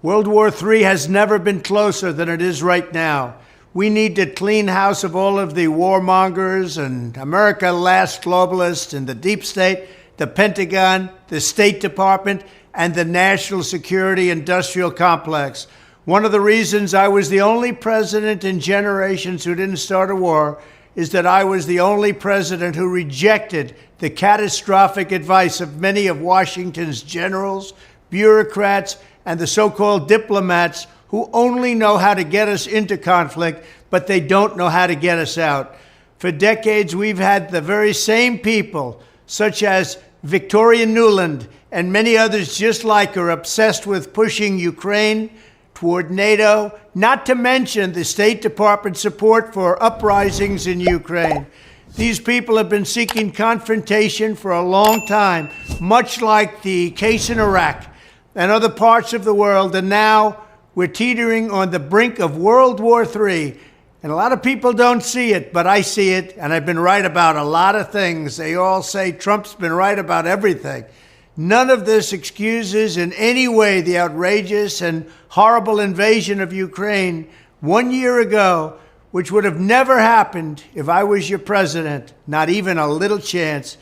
World War III has never been closer than it is right now. We need to clean house of all of the warmongers and America last globalists in the deep state, the Pentagon, the State Department, and the national security industrial complex. One of the reasons I was the only president in generations who didn't start a war is that I was the only president who rejected the catastrophic advice of many of Washington's generals, bureaucrats, and the so-called diplomats who only know how to get us into conflict, but they don't know how to get us out. For decades, we've had the very same people, such as Victoria Nuland and many others just like her, obsessed with pushing Ukraine toward NATO, not to mention the State Department support for uprisings in Ukraine. These people have been seeking confrontation for a long time, much like the case in Iraq and other parts of the world, and now we're teetering on the brink of World War III. And a lot of people don't see it, but I see it, and I've been right about a lot of things. They all say Trump's been right about everything. None of this excuses in any way the outrageous and horrible invasion of Ukraine 1 year ago, which would have never happened if I was your president, not even a little chance.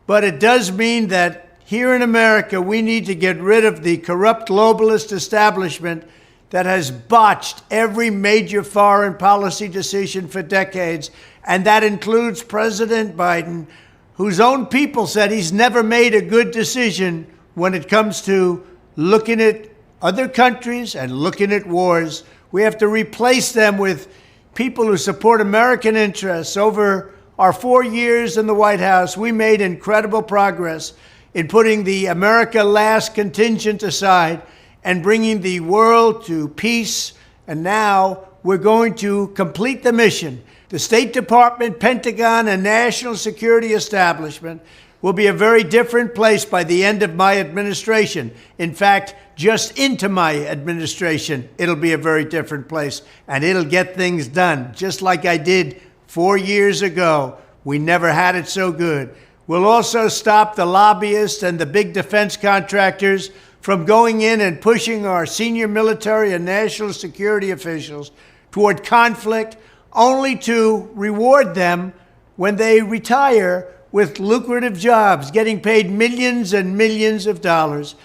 But it does mean that here in America, we need to get rid of the corrupt globalist establishment that has botched every major foreign policy decision for decades, and that includes President Biden, whose own people said he's never made a good decision when it comes to looking at other countries and looking at wars. We have to replace them with people who support American interests. Over our 4 years in the White House, we made incredible progress in putting the America last contingent aside and bringing the world to peace. And now we're going to complete the mission. The State Department, Pentagon, and national security establishment will be a very different place by the end of my administration. In fact, just into my administration, it'll be a very different place, and it'll get things done, just like I did 4 years ago. We never had it so good. We'll also stop the lobbyists and the big defense contractors from going in and pushing our senior military and national security officials toward conflict, only to reward them when they retire with lucrative jobs, getting paid millions and millions of dollars.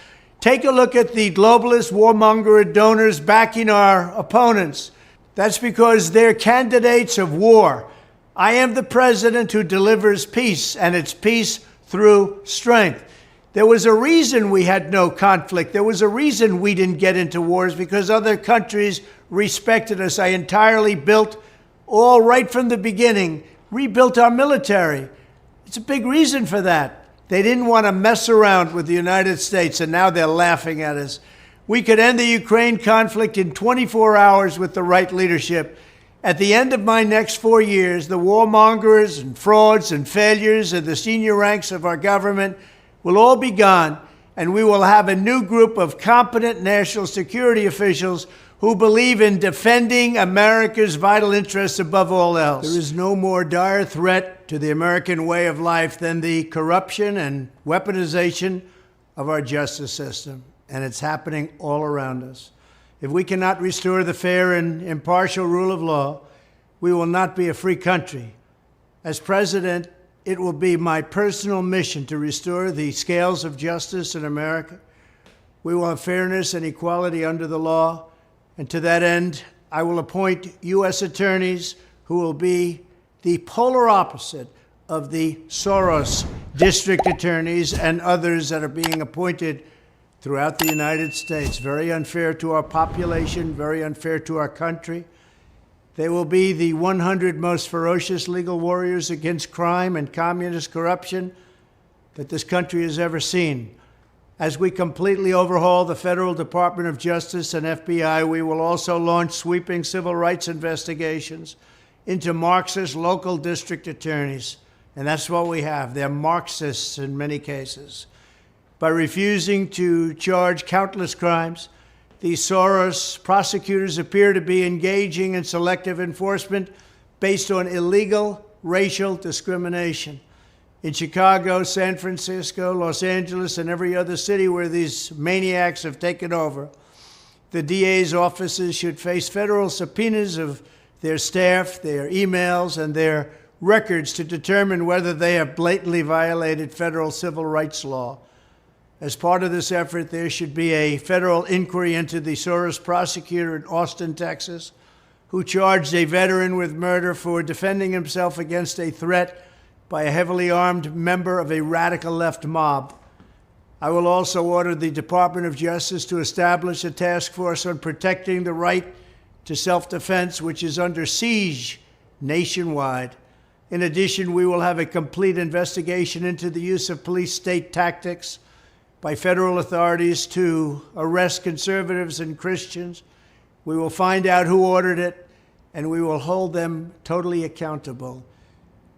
Take a look at the globalist warmonger donors backing our opponents. That's because they're candidates of war. I am the president who delivers peace, and it's peace through strength. There was a reason we had no conflict. There was a reason we didn't get into wars, because other countries respected us. I entirely built, all right from the beginning, rebuilt our military. It's a big reason for that. They didn't want to mess around with the United States, and now they're laughing at us. We could end the Ukraine conflict in 24 hours with the right leadership. At the end of my next 4 years, the warmongers and frauds and failures of the senior ranks of our government will all be gone, and we will have a new group of competent national security officials who believe in defending America's vital interests above all else. There is no more dire threat to the American way of life than the corruption and weaponization of our justice system, and it's happening all around us. If we cannot restore the fair and impartial rule of law, we will not be a free country. As president, it will be my personal mission to restore the scales of justice in America. We will have fairness and equality under the law, and to that end, I will appoint U.S. attorneys who will be the polar opposite of the Soros district attorneys and others that are being appointed throughout the United States. Very unfair to our population, very unfair to our country. They will be the 100 most ferocious legal warriors against crime and communist corruption that this country has ever seen. As we completely overhaul the Federal Department of Justice and FBI, we will also launch sweeping civil rights investigations into Marxist local district attorneys. And that's what we have. They're Marxists in many cases. By refusing to charge countless crimes, these Soros prosecutors appear to be engaging in selective enforcement based on illegal racial discrimination. In Chicago, San Francisco, Los Angeles, and every other city where these maniacs have taken over, The DA's offices should face federal subpoenas of their staff, their emails, and their records to determine whether they have blatantly violated federal civil rights law. As part of this effort, there should be a federal inquiry into the Soros prosecutor in Austin, Texas, who charged a veteran with murder for defending himself against a threat by a heavily armed member of a radical left mob. I will also order the Department of Justice to establish a task force on protecting the right to self-defense, which is under siege nationwide. In addition, we will have a complete investigation into the use of police state tactics by federal authorities to arrest conservatives and Christians. We will find out who ordered it, and we will hold them totally accountable.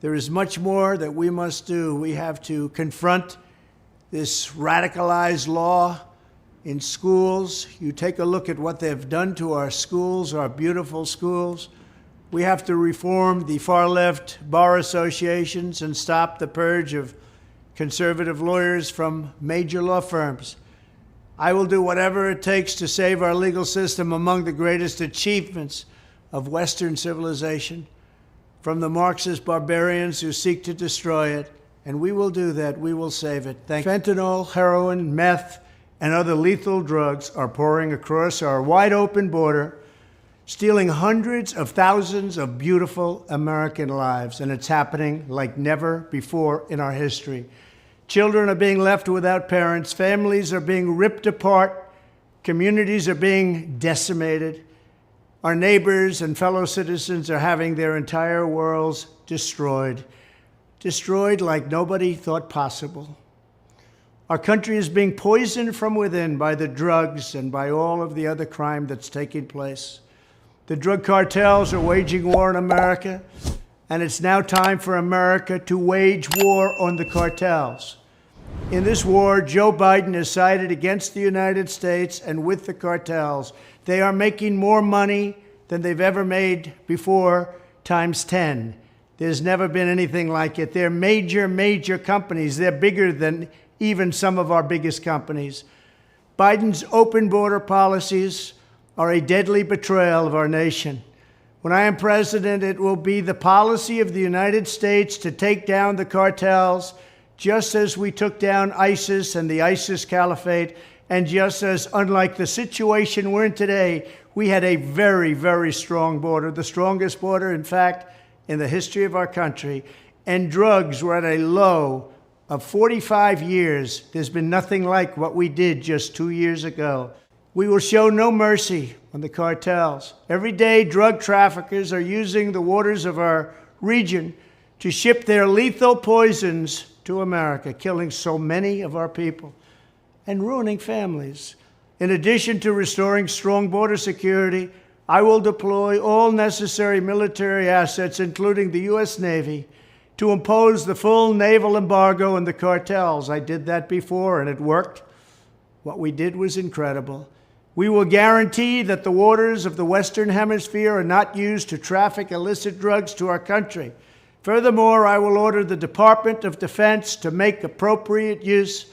There is much more that we must do. We have to confront this radicalized law in schools. You take a look at what they've done to our schools, our beautiful schools. We have to reform the far-left bar associations and stop the purge of conservative lawyers from major law firms. I will do whatever it takes to save our legal system among the greatest achievements of Western civilization from the Marxist barbarians who seek to destroy it. And we will do that. We will save it. Thank you. Fentanyl, heroin, meth, and other lethal drugs are pouring across our wide-open border, stealing hundreds of thousands of beautiful American lives. And it's happening like never before in our history. Children are being left without parents. Families are being ripped apart. Communities are being decimated. Our neighbors and fellow citizens are having their entire worlds destroyed like nobody thought possible. Our country is being poisoned from within by the drugs and by all of the other crime that's taking place. The drug cartels are waging war in America, and it's now time for America to wage war on the cartels. In this war, Joe Biden has sided against the United States and with the cartels. They are making more money than they've ever made before, times 10. There's never been anything like it. They're major companies. They're bigger than even some of our biggest companies. Biden's open border policies are a deadly betrayal of our nation. When I am president, it will be the policy of the United States to take down the cartels, just as we took down ISIS and the ISIS caliphate, and just as, unlike the situation we're in today, we had a very strong border, the strongest border, in fact, in the history of our country, and drugs were at a low of 45 years. There's been nothing like what we did just 2 years ago. We will show no mercy on the cartels. Every day, drug traffickers are using the waters of our region to ship their lethal poisons to America, killing so many of our people and ruining families. In addition to restoring strong border security, I will deploy all necessary military assets, including the U.S. Navy, to impose the full naval embargo on the cartels. I did that before, and it worked. What we did was incredible. We will guarantee that the waters of the Western Hemisphere are not used to traffic illicit drugs to our country. Furthermore, I will order the Department of Defense to make appropriate use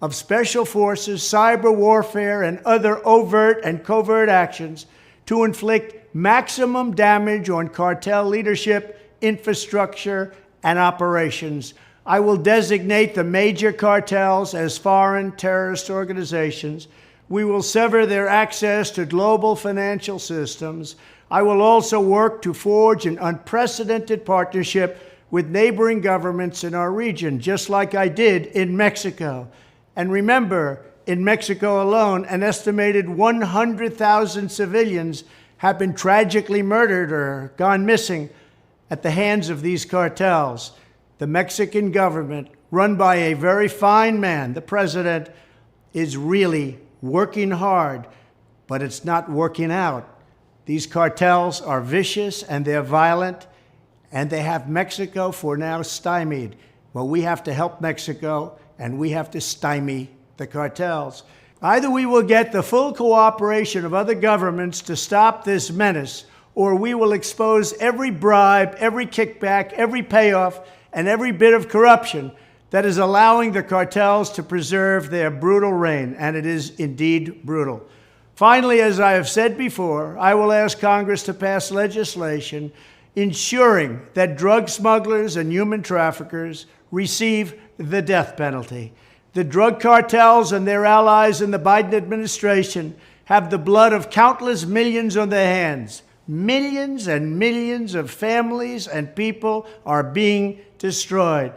of special forces, cyber warfare, and other overt and covert actions to inflict maximum damage on cartel leadership, infrastructure, and operations. I will designate the major cartels as foreign terrorist organizations. We will sever their access to global financial systems. I will also work to forge an unprecedented partnership with neighboring governments in our region, just like I did in Mexico. And remember, in Mexico alone, an estimated 100,000 civilians have been tragically murdered or gone missing at the hands of these cartels. The Mexican government, run by a very fine man, the president, is really working hard, but it's not working out. These cartels are vicious and they're violent, and they have Mexico for now stymied. Well, we have to help Mexico, and we have to stymie the cartels. Either we will get the full cooperation of other governments to stop this menace, or we will expose every bribe, every kickback, every payoff, and every bit of corruption that is allowing the cartels to preserve their brutal reign, and it is indeed brutal. Finally, as I have said before, I will ask Congress to pass legislation ensuring that drug smugglers and human traffickers receive the death penalty. The drug cartels and their allies in the Biden administration have the blood of countless millions on their hands. Millions and millions of families and people are being destroyed.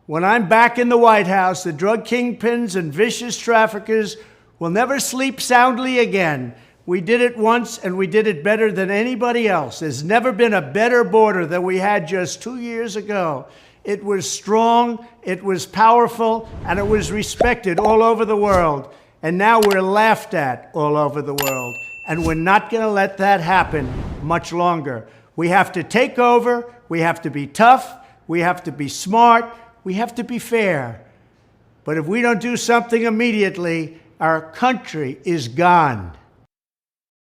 When I'm back in the White House, the drug kingpins and vicious traffickers will never sleep soundly again. We did it once, and we did it better than anybody else. There's never been a better border than we had just 2 years ago. It was strong, it was powerful, and it was respected all over the world. And now we're laughed at all over the world. And we're not going to let that happen much longer. We have to take over, we have to be tough, we have to be smart, we have to be fair. But if we don't do something immediately, our country is gone.